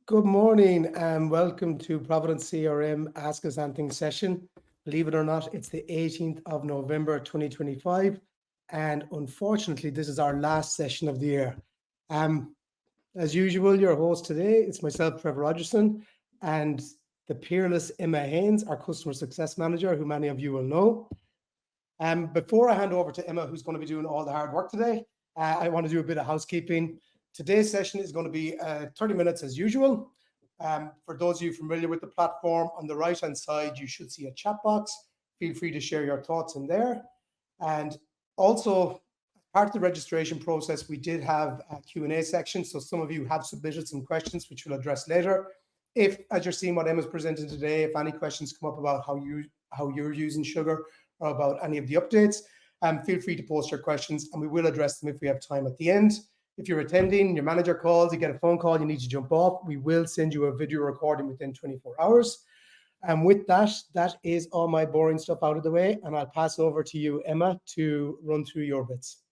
Good morning and welcome to Provident CRM Ask Us Anything session. Believe it or not, it's the 18th of November 2025, and unfortunately, this is our last session of the year. As usual, your host today, it's myself, Trevor Rogerson, and the peerless Emma Haines, our Customer Success Manager, who many of you will know. Before I hand over to Emma, who's going to be doing all the hard work today, I want to do a bit of housekeeping. Today's session is going to be 30 minutes as usual. For those of you familiar with the platform, on the right-hand side, you should see a chat box. Feel free to share your thoughts in there. And also, part of the registration process, we did have a Q&A section. So some of you have submitted some questions, which we'll address later. If, as you're seeing what Emma's presenting today, if any questions come up about how you're using Sugar or about any of the updates, feel free to post your questions and we will address them if we have time at the end. If you're attending, your manager calls, you get a phone call, you need to jump off, we will send you a video recording within 24 hours. And with that, that is all my boring stuff out of the way, and I'll pass over to you, Emma, to run through your bits.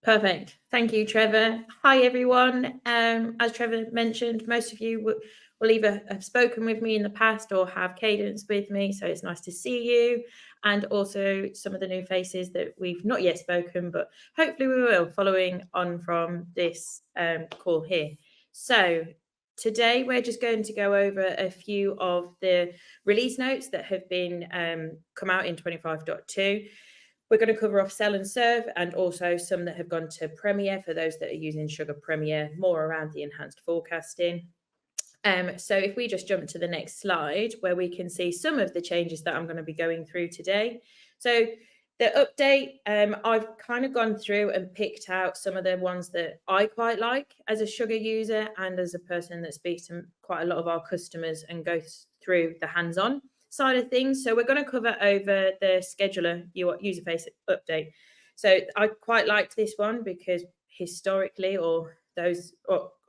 Perfect. Thank you, Trevor. Hi, everyone. As Trevor mentioned, most of you will either have spoken with me in the past or have cadence with me, so it's nice to see you. And also some of the new faces that we've not yet spoken, but hopefully we will, following on from this call here. So today we're just going to go over a few of the release notes that have been come out in 25.2. We're going to cover off Sell and Serve and also some that have gone to Premier for those that are using Sugar Premier, more around the enhanced forecasting. So if we just jump to the next slide where we can see some of the changes that I'm going to be going through today. So the update, I've kind of gone through and picked out some of the ones that I quite like as a Sugar user and as a person that speaks to quite a lot of our customers and goes through the hands-on side of things. So we're going to cover over the scheduler user face update. So I quite liked this one because historically, or those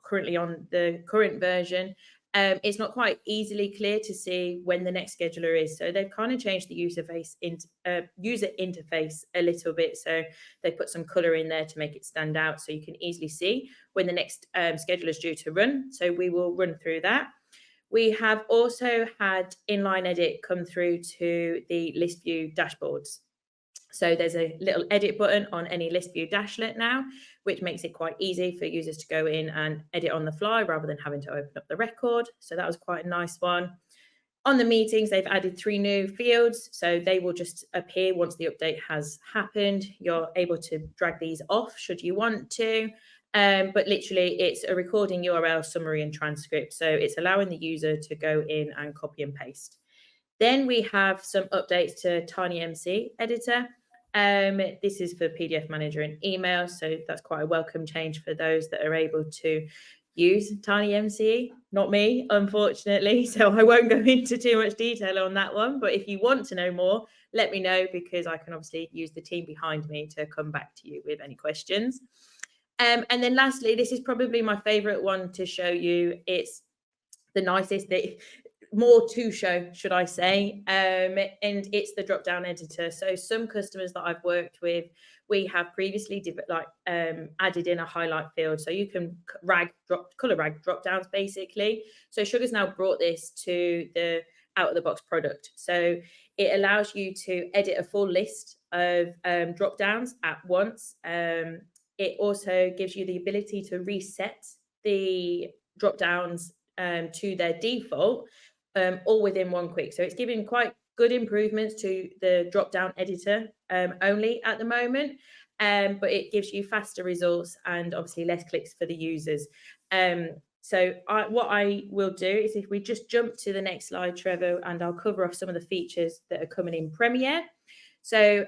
currently on the current version, it's not quite easily clear to see when the next scheduler is. So they've kind of changed the user interface a little bit. So they put some color in there to make it stand out so you can easily see when the next scheduler is due to run. So we will run through that. We have also had inline edit come through to the list view dashboards. So there's a little edit button on any list view dashlet now, which makes it quite easy for users to go in and edit on the fly rather than having to open up the record. So that was quite a nice one. On the meetings, they've added 3 new fields, so they will just appear once the update has happened. You're able to drag these off should you want to. But literally, it's a recording URL, summary, and transcript. So it's allowing the user to go in and copy and paste. Then we have some updates to TinyMC editor. This is for PDF Manager and email. So that's quite a welcome change for those that are able to use TinyMC. Not me, unfortunately. So I won't go into too much detail on that one. But if you want to know more, let me know because I can obviously use the team behind me to come back to you with any questions. And then lastly, this is probably my favorite one to show you. It's the nicest, more to show, should I say, and it's the drop-down editor. So some customers that I've worked with, we have previously added in a highlight field. So you can color rag drop-downs basically. So Sugar's now brought this to the out-of-the-box product. So it allows you to edit a full list of drop-downs at once. It also gives you the ability to reset the drop-downs to their default, all within one click. So it's giving quite good improvements to the drop-down editor only at the moment, but it gives you faster results and obviously less clicks for the users. So what I will do is if we just jump to the next slide, Trevor, and I'll cover off some of the features that are coming in Premier. So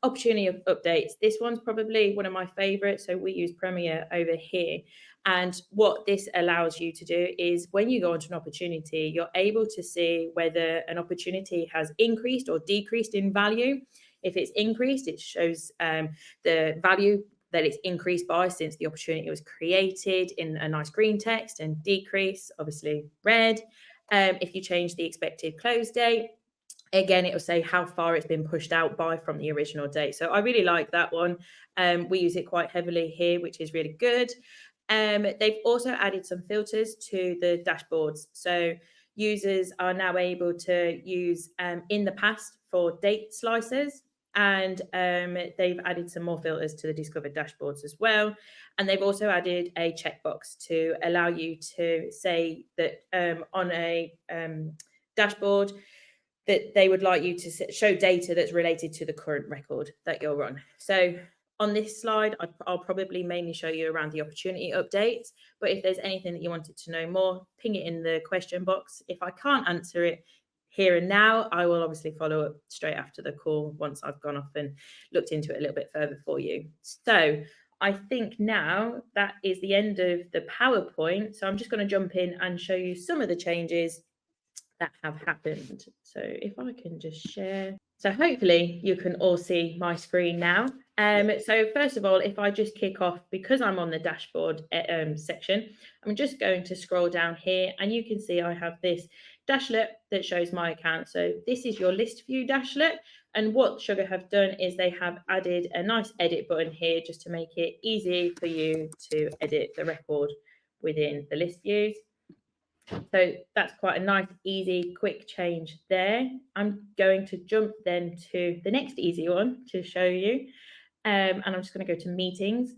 opportunity of updates. This one's probably one of my favorites. So we use Premier over here. And what this allows you to do is when you go onto an opportunity, you're able to see whether an opportunity has increased or decreased in value. If it's increased, it shows the value that it's increased by since the opportunity was created in a nice green text, and decrease, obviously red. If you change the expected close date, again, it will say how far it's been pushed out by from the original date. So I really like that one. We use it quite heavily here, which is really good. They've also added some filters to the dashboards. So users are now able to use in the past for date slicers, and they've added some more filters to the discovered dashboards as well. And they've also added a checkbox to allow you to say that on a dashboard that they would like you to show data that's related to the current record that you're on. So on this slide, I'll probably mainly show you around the opportunity updates, but if there's anything that you wanted to know more, ping it in the question box. If I can't answer it here and now, I will obviously follow up straight after the call once I've gone off and looked into it a little bit further for you. So I think now that is the end of the PowerPoint. So I'm just going to jump in and show you some of the changes that have happened. So if I can just share. So hopefully you can all see my screen now. So first of all, if I just kick off, because I'm on the dashboard section, I'm just going to scroll down here and you can see I have this dashlet that shows my account. So this is your list view dashlet. And what Sugar have done is they have added a nice edit button here just to make it easy for you to edit the record within the list views. So that's quite a nice, easy, quick change there. I'm going to jump then to the next easy one to show you. And I'm just going to go to meetings.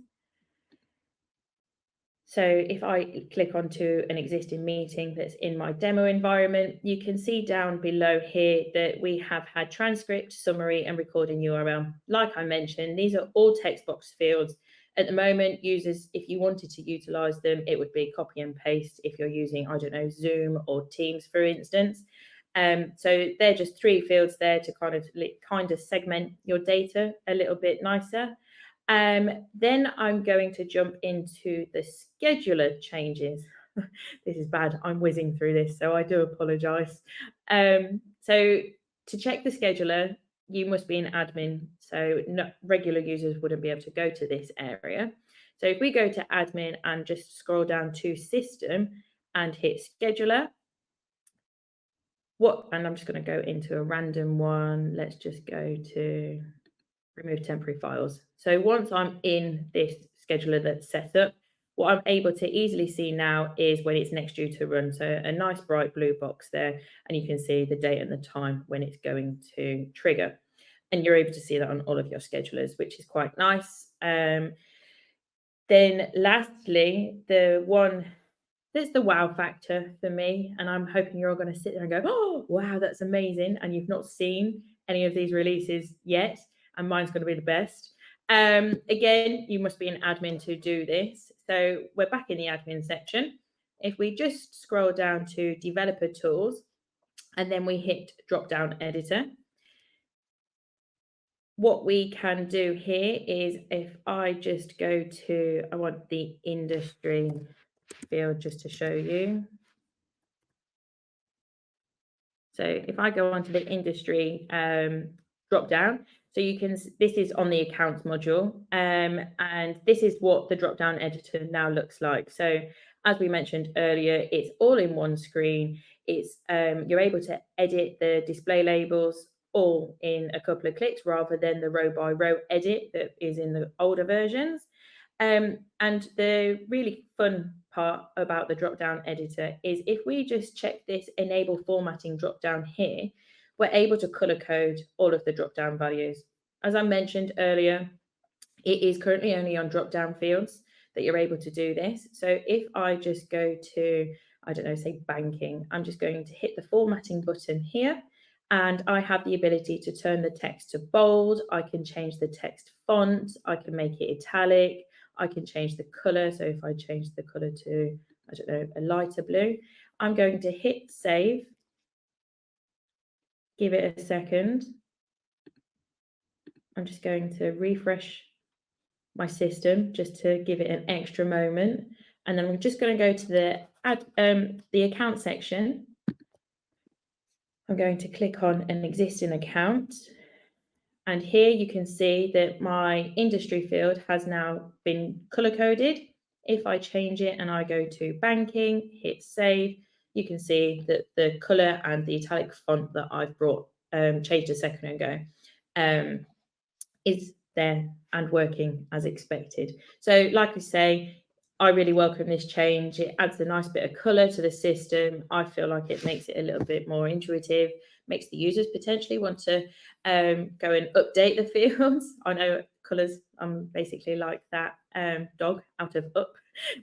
So if I click onto an existing meeting that's in my demo environment, you can see down below here that we have had transcript, summary, and recording URL. Like I mentioned, these are all text box fields. At the moment, users, if you wanted to utilize them, it would be copy and paste if you're using, I don't know, Zoom or Teams, for instance. So they're just 3 fields there to kind of segment your data a little bit nicer. Then I'm going to jump into the scheduler changes. This is bad. I'm whizzing through this, so I do apologize. So to check the scheduler, you must be an admin. So regular users wouldn't be able to go to this area. So if we go to admin and just scroll down to system and hit scheduler, and I'm just going to go into a random one. Let's just go to remove temporary files. So once I'm in this scheduler that's set up, what I'm able to easily see now is when it's next due to run. So a nice bright blue box there, and you can see the date and the time when it's going to trigger. And you're able to see that on all of your schedulers, which is quite nice. Then lastly, the one that's the wow factor for me, and I'm hoping you're all going to sit there and go, oh, wow, that's amazing. And you've not seen any of these releases yet, and mine's going to be the best. Again, you must be an admin to do this. So we're back in the admin section. If we just scroll down to developer tools, and then we hit drop down editor, what we can do here is if I just go to, I want the industry field just to show you. So if I go onto the industry drop down, so you can, this is on the accounts module, and this is what the drop down editor now looks like. So as we mentioned earlier, it's all in one screen. It's you're able to edit the display labels all in a couple of clicks rather than the row by row edit that is in the older versions. And the really fun part about the drop-down editor is if we just check this enable formatting drop-down here, we're able to color code all of the drop-down values. As I mentioned earlier, it is currently only on drop-down fields that you're able to do this. So if I just go to, I don't know, say banking, I'm just going to hit the formatting button here, and I have the ability to turn the text to bold. I can change the text font. I can make it italic. I can change the color. So if I change the color to, I don't know, a lighter blue, I'm going to hit save. Give it a second. I'm just going to refresh my system just to give it an extra moment. And then I'm just going to go to the account section. I'm going to click on an existing account. And here you can see that my industry field has now been color coded. If I change it and I go to banking, hit save, you can see that the color and the italic font that I've changed a second ago is there and working as expected. So like I say, I really welcome this change. It adds a nice bit of colour to the system. I feel like it makes it a little bit more intuitive, makes the users potentially want to go and update the fields. I know colours, I'm basically like that dog out of Up,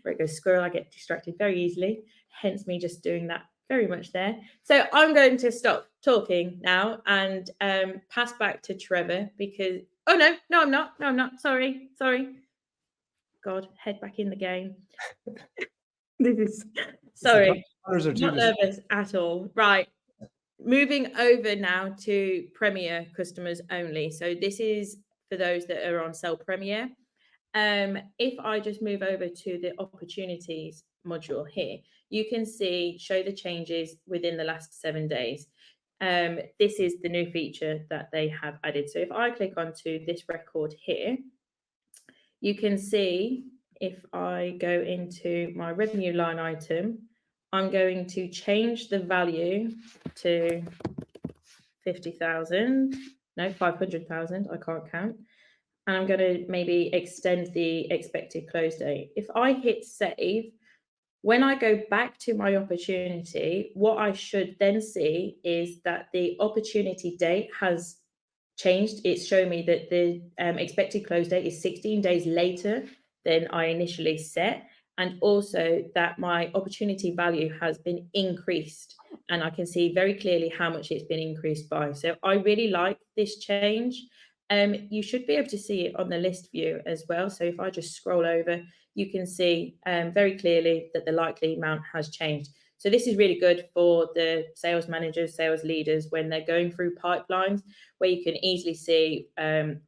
where it goes squirrel. I get distracted very easily, hence me just doing that very much there. So I'm going to stop talking now and pass back to Trevor because, oh no, I'm not. Sorry. God, head back in the game. This is sorry, not nervous at all. Right, moving over now to Premier customers only. So this is for those that are on Sell Premier. If I just move over to the opportunities module here, you can see show the changes within the last 7 days. This is the new feature that they have added. So if I click onto this record here, you can see if I go into my revenue line item, I'm going to change the value to 50,000, no, 500,000, I can't count. And I'm going to maybe extend the expected close date. If I hit save, when I go back to my opportunity, what I should then see is that the opportunity date has changed. It's showing me that the expected close date is 16 days later than I initially set, and also that my opportunity value has been increased, and I can see very clearly how much it's been increased by. So I really like this change. You should be able to see it on the list view as well. So if I just scroll over, you can see very clearly that the likely amount has changed. So this is really good for the sales managers, sales leaders, when they're going through pipelines, where you can easily see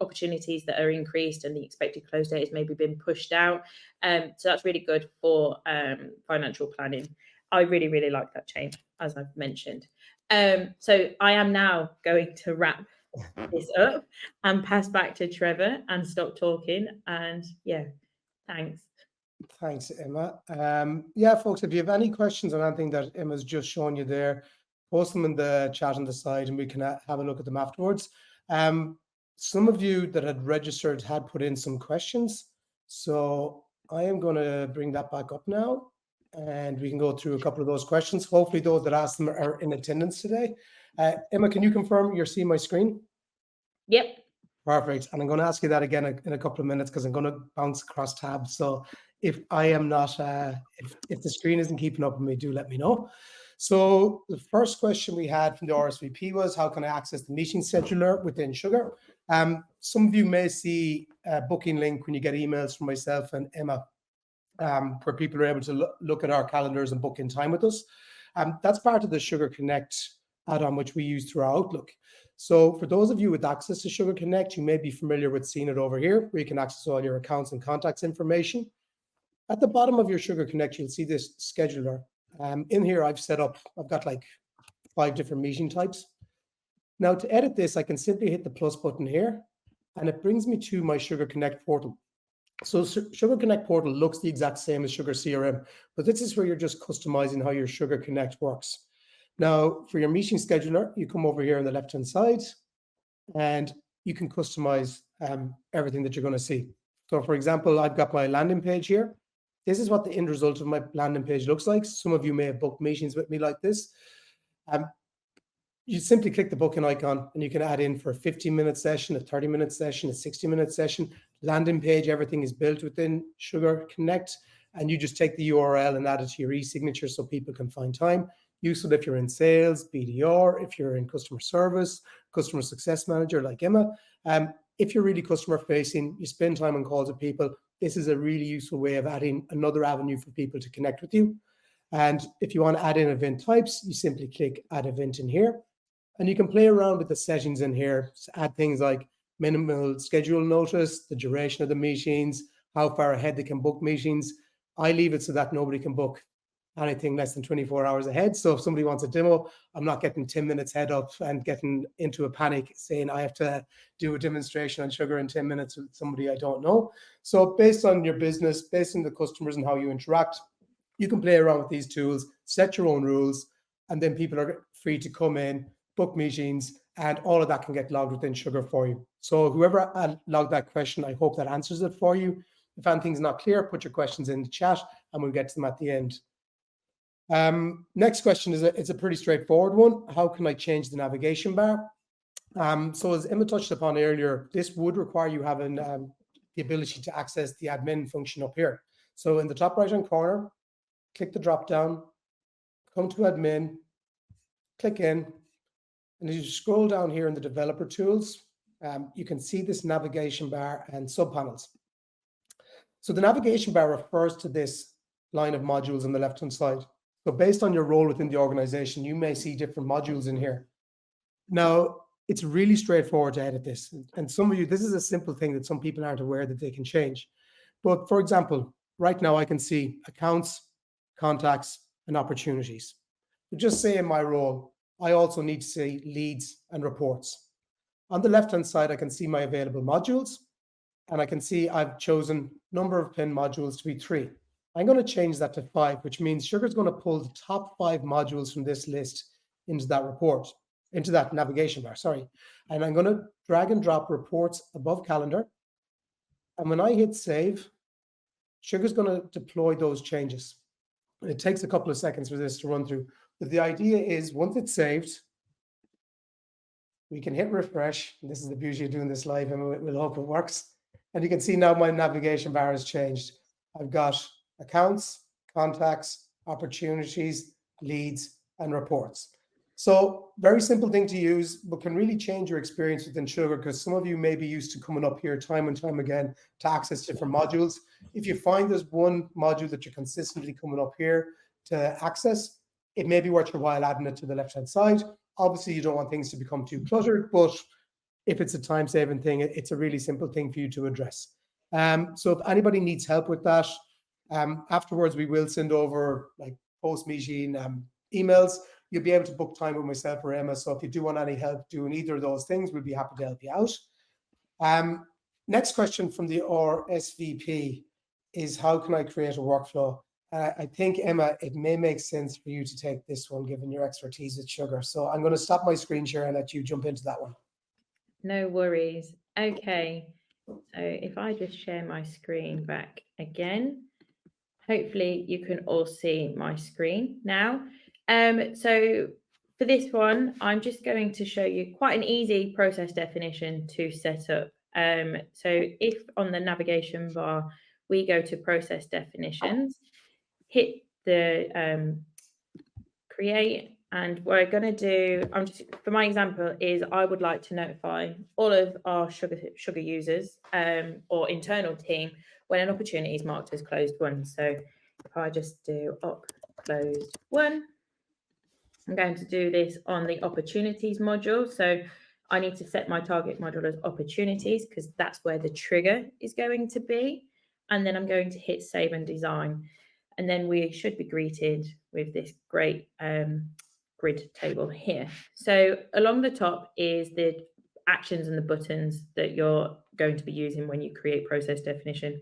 opportunities that are increased and the expected close date has maybe been pushed out. So that's really good for financial planning. I really, really like that change, as I've mentioned. So I am now going to wrap this up and pass back to Trevor and stop talking. And yeah, thanks. Thanks, Emma. Yeah, folks, if you have any questions on anything that Emma's just shown you there, post them in the chat on the side and we can have a look at them afterwards. Some of you that had registered had put in some questions. So I am going to bring that back up now and we can go through a couple of those questions. Hopefully those that asked them are in attendance today. Emma, can you confirm you're seeing my screen? Yep. Perfect. And I'm going to ask you that again in a couple of minutes because I'm going to bounce across tabs. So if I am not, if the screen isn't keeping up with me, do let me know. So the first question we had from the RSVP was, how can I access the meeting scheduler within Sugar? Some of you may see a booking link when you get emails from myself and Emma, where people are able to look at our calendars and book in time with us. That's part of the Sugar Connect add-on, which we use through our Outlook. So for those of you with access to Sugar Connect, you may be familiar with seeing it over here, where you can access all your accounts and contacts information. At the bottom of your Sugar Connect, you'll see this scheduler. In here, I've got like 5 different meeting types. Now to edit this, I can simply hit the plus button here, and it brings me to my Sugar Connect portal. So Sugar Connect portal looks the exact same as SugarCRM, but this is where you're just customizing how your Sugar Connect works. Now, for your meeting scheduler, you come over here on the left-hand side, and you can customize everything that you're going to see. So, for example, I've got my landing page here. This is what the end result of my landing page looks like. Some of you may have booked meetings with me like this. You simply click the booking icon, and you can add in for a 15-minute session, a 30-minute session, a 60-minute session. Landing page, everything is built within Sugar Connect, and you just take the URL and add it to your e-signature so people can find time. Useful if you're in sales, BDR, if you're in customer service, customer success manager like Emma. If you're really customer facing, you spend time on calls with people, this is a really useful way of adding another avenue for people to connect with you. And if you want to add in event types, you simply click add event in here. And you can play around with the settings in here to add things like minimal schedule notice, the duration of the meetings, how far ahead they can book meetings. I leave it so that nobody can book anything less than 24 hours ahead. So if somebody wants a demo, I'm not getting 10 minutes head up and getting into a panic saying I have to do a demonstration on Sugar in 10 minutes with somebody I don't know. So based on your business, based on the customers and how you interact, you can play around with these tools, set your own rules, and then people are free to come in, book meetings, and all of that can get logged within Sugar for you. So whoever logged that question, I hope that answers it for you. If anything's not clear, put your questions in the chat and we'll get to them at the end. Next question is it's a pretty straightforward one. How can I change the navigation bar? So as Emma touched upon earlier, this would require you having the ability to access the admin function up here. So in the top right-hand corner, click the drop down, come to admin, click in, and as you scroll down here in the developer tools, you can see this navigation bar and subpanels. So the navigation bar refers to this line of modules on the left-hand side. So based on your role within the organization, you may see different modules in here. Now, it's really straightforward to edit this. And some of you, this is a simple thing that some people aren't aware that they can change. But for example, right now I can see accounts, contacts, and opportunities. But just say in my role, I also need to see leads and reports. On the left-hand side, I can see my available modules, and I can see I've chosen number of pin modules to be 3. I'm going to change that to 5, which means Sugar's going to pull the top 5 modules from this list into that report, into that navigation bar, sorry. And I'm going to drag and drop reports above calendar. And when I hit save, Sugar's going to deploy those changes. It takes a couple of seconds for this to run through. But the idea is once it's saved, we can hit refresh. This is the beauty of doing this live, and we'll hope it works. And you can see now my navigation bar has changed. I've got accounts, contacts, opportunities, leads, and reports. So very simple thing to use, but can really change your experience within Sugar, because some of you may be used to coming up here time and time again to access different modules. If you find there's one module that you're consistently coming up here to access, it may be worth your while adding it to the left-hand side. Obviously, you don't want things to become too cluttered, but if it's a time-saving thing, it's a really simple thing for you to address. So if anybody needs help with that, afterwards we will send over like post-meeting emails. You'll be able to book time with myself or Emma. So if you do want any help doing either of those things, we'll be happy to help you out. Next question from the RSVP is, how can I create a workflow? I think, Emma, it may make sense for you to take this one, given your expertise with Sugar. So I'm going to stop my screen share and let you jump into that one. No worries. Okay, so if I just share my screen back again, hopefully you can all see my screen now. So for this one, I'm just going to show you quite an easy process definition to set up. So if on the navigation bar, we go to process definitions, hit the create, and what I'm going to do, for my example, is I would like to notify all of our sugar users or internal team when an opportunity is marked as closed won. So if I just do op closed won, I'm going to do this on the opportunities module. So I need to set my target module as opportunities because that's where the trigger is going to be. And then I'm going to hit save and design. And then we should be greeted with this great grid table here. So along the top is the actions and the buttons that you're going to be using when you create process definition.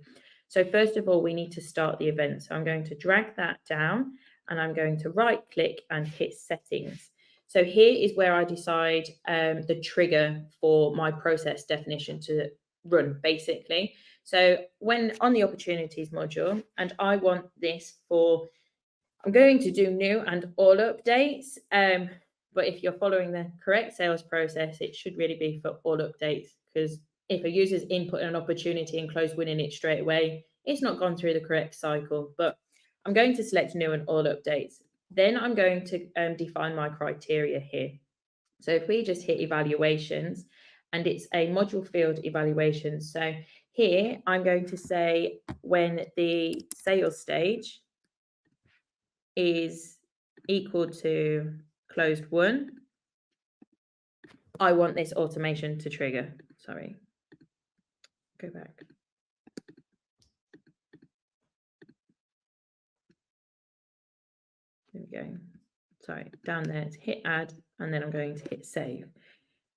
So first of all, we need to start the event. So I'm going to drag that down and I'm going to right click and hit settings. So here is where I decide the trigger for my process definition to run, basically. So when on the opportunities module, and I want this for, I'm going to do new and all updates. But if you're following the correct sales process, it should really be for all updates, because if a user's input an opportunity and close winning it straight away, it's not gone through the correct cycle. But I'm going to select new and all updates. Then I'm going to define my criteria here. So if we just hit evaluations, and it's a module field evaluation. So here I'm going to say when the sales stage is equal to closed won, I want this automation to trigger. Sorry, go back. There we go. Sorry, down there to hit add, and then I'm going to hit save.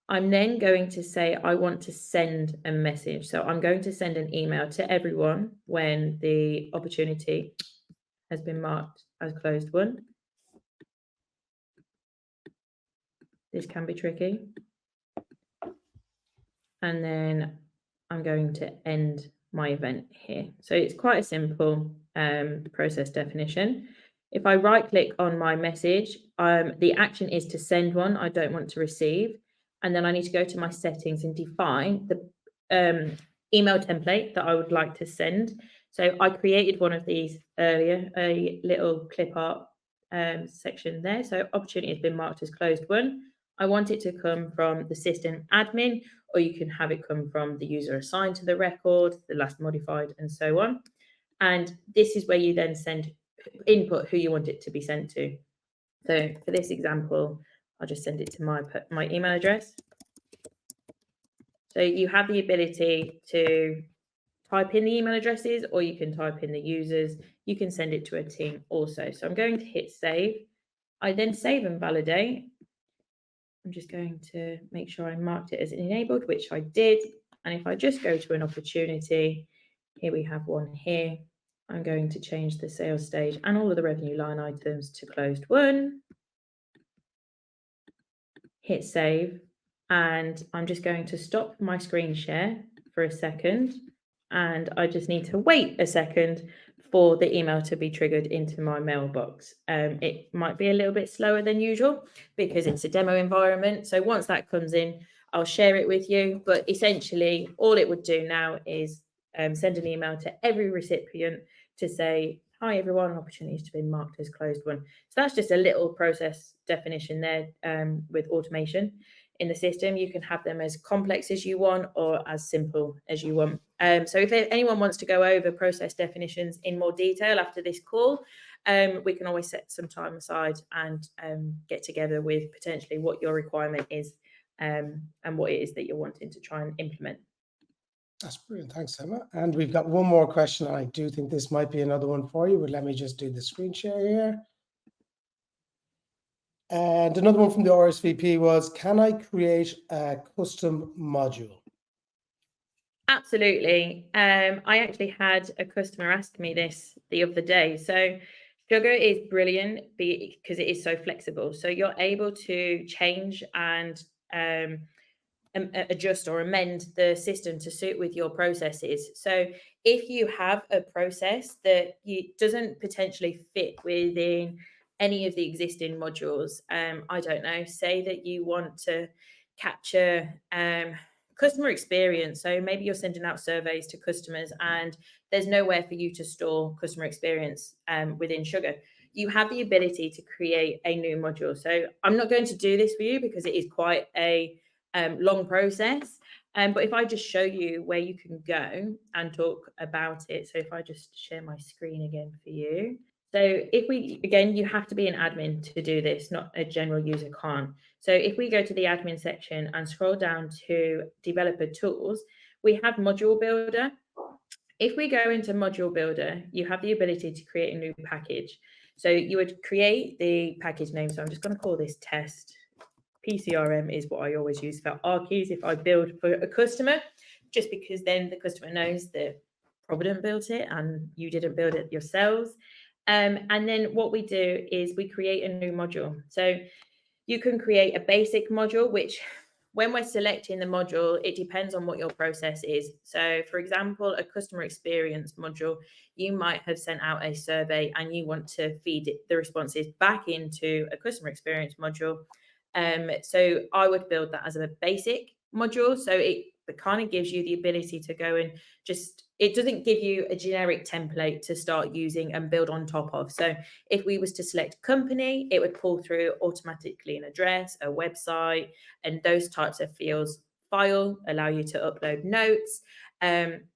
I'm then going to say I want to send a message. So I'm going to send an email to everyone when the opportunity has been marked as closed won. This can be tricky. And then I'm going to end my event here. So it's quite a simple process definition. If I right click on my message, the action is to send one. I don't want to receive. And then I need to go to my settings and define the email template that I would like to send. So I created one of these earlier, a little clip art section there. So opportunity has been marked as closed one. I want it to come from the system admin, or you can have it come from the user assigned to the record, the last modified, and so on. And this is where you then input who you want it to be sent to. So for this example, I'll just send it to my email address. So you have the ability to type in the email addresses, or you can type in the users. You can send it to a team also. So I'm going to hit save. I then save and validate. I'm just going to make sure I marked it as enabled, which I did. And if I just go to an opportunity, here we have one here. I'm going to change the sales stage and all of the revenue line items to closed one. Hit save. And I'm just going to stop my screen share for a second. And I just need to wait a second for the email to be triggered into my mailbox. It might be a little bit slower than usual because it's a demo environment. So once that comes in, I'll share it with you. But essentially, all it would do now is send an email to every recipient to say, hi, everyone, opportunities to be marked as closed one. So that's just a little process definition there with automation in the system. You can have them as complex as you want or as simple as you want. So if anyone wants to go over process definitions in more detail after this call, we can always set some time aside and get together with potentially what your requirement is and what it is that you're wanting to try and implement. That's brilliant. Thanks, Emma. And we've got one more question. I do think this might be another one for you, but let me just do the screen share here. And another one from the RSVP was, can I create a custom module? Absolutely. I actually had a customer ask me this the other day. So Sugar is brilliant because it is so flexible. So you're able to change and adjust or amend the system to suit with your processes. So if you have a process that doesn't potentially fit within any of the existing modules, I don't know, say that you want to capture customer experience. So maybe you're sending out surveys to customers and there's nowhere for you to store customer experience within Sugar. You have the ability to create a new module. So I'm not going to do this for you because it is quite a long process. But if I just show you where you can go and talk about it. So if I just share my screen again for you. So if again, you have to be an admin to do this, not a general user can't. So if we go to the admin section and scroll down to developer tools, we have module builder. If we go into module builder, you have the ability to create a new package. So you would create the package name. So I'm just going to call this test. PCRM is what I always use for our keys if I build for a customer, just because then the customer knows that Provident built it and you didn't build it yourselves. And then what we do is we create a new module. So you can create a basic module, which when we're selecting the module, it depends on what your process is. So for example, a customer experience module, you might have sent out a survey and you want to feed the responses back into a customer experience module. So I would build that as a basic module. So it kind of gives you the ability to go and it doesn't give you a generic template to start using and build on top of. So if we was to select company, it would pull through automatically an address, a website, and those types of fields. File, allow you to upload notes.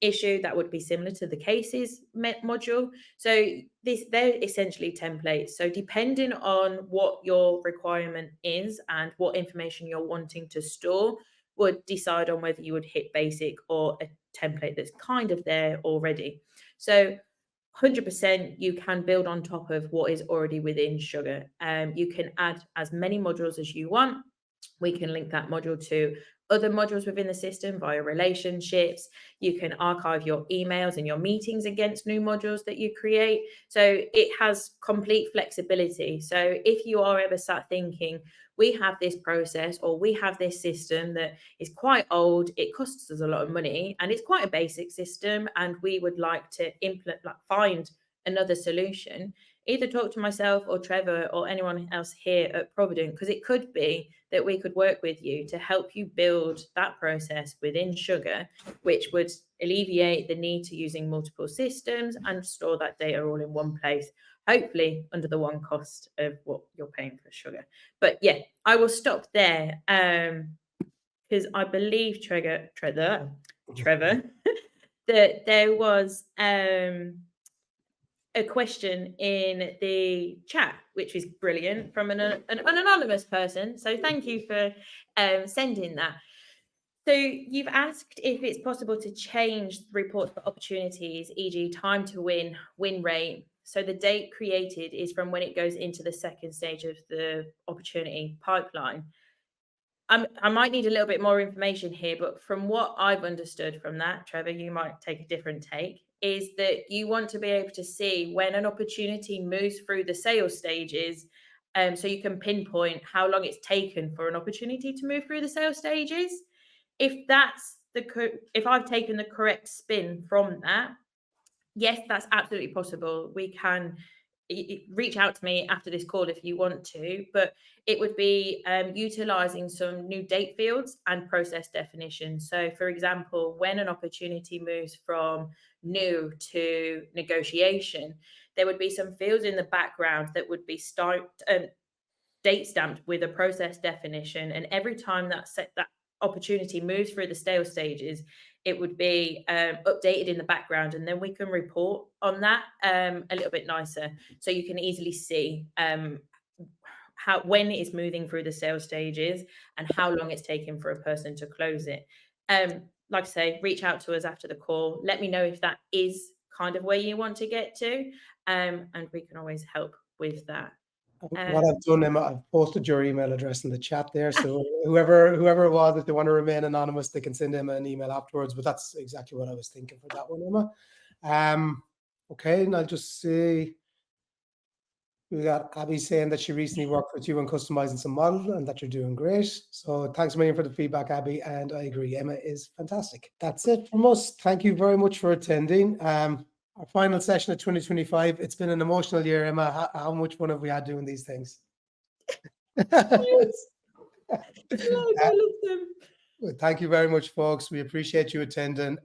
Issue, that would be similar to the cases module. So they're essentially templates. So depending on what your requirement is and what information you're wanting to store would decide on whether you would hit basic or a template that's kind of there already. So 100% you can build on top of what is already within Sugar. You can add as many modules as you want. We can link that module to other modules within the system via relationships. You can archive your emails and your meetings against new modules that you create. So it has complete flexibility. So if you are ever sat thinking, we have this process or we have this system that is quite old, it costs us a lot of money, and it's quite a basic system, and we would like to find another solution, either talk to myself or Trevor or anyone else here at Provident, because it could be that we could work with you to help you build that process within Sugar, which would alleviate the need to using multiple systems and store that data all in one place, hopefully under the one cost of what you're paying for Sugar. But yeah, I will stop there because I believe Trevor that there was a question in the chat, which is brilliant, from an anonymous person. So thank you for sending that. So you've asked if it's possible to change the report for opportunities, e.g. time to win, win rate. So the date created is from when it goes into the second stage of the opportunity pipeline. I might need a little bit more information here, but from what I've understood from that, Trevor, you might take a different take, is that you want to be able to see when an opportunity moves through the sales stages, so you can pinpoint how long it's taken for an opportunity to move through the sales stages. If that's if I've taken the correct spin from that, yes, that's absolutely possible. We can reach out to me after this call if you want to, but it would be utilizing some new date fields and process definitions. So, for example, when an opportunity moves from new to negotiation, there would be some fields in the background that would be date stamped with a process definition, and every time that opportunity moves through the sales stages, it would be updated in the background, and then we can report on that a little bit nicer, so you can easily see when it is moving through the sales stages and how long it's taking for a person to close it. Like I say, reach out to us after the call. Let me know if that is kind of where you want to get to, and we can always help with that. What I've done, Emma, I've posted your email address in the chat there. So whoever it was, if they want to remain anonymous, they can send Emma an email afterwards. But that's exactly what I was thinking for that one, Emma. Okay, and I'll just see. We got Abby saying that she recently worked with you on customizing some models and that you're doing great. So thanks a million for the feedback, Abby. And I agree, Emma is fantastic. That's it from us. Thank you very much for attending. Our final session of 2025. It's been an emotional year, Emma. How much fun have we had doing these things? Thank you very much, folks. We appreciate you attending.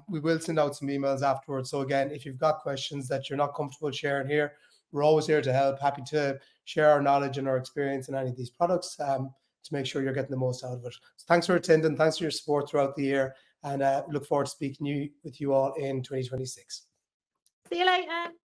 We will send out some emails afterwards. So again, if you've got questions that you're not comfortable sharing here, we're always here to help. Happy to share our knowledge and our experience in any of these products to make sure you're getting the most out of it. So thanks for attending. Thanks for your support throughout the year. And look forward to speaking with you all in 2026. See you later.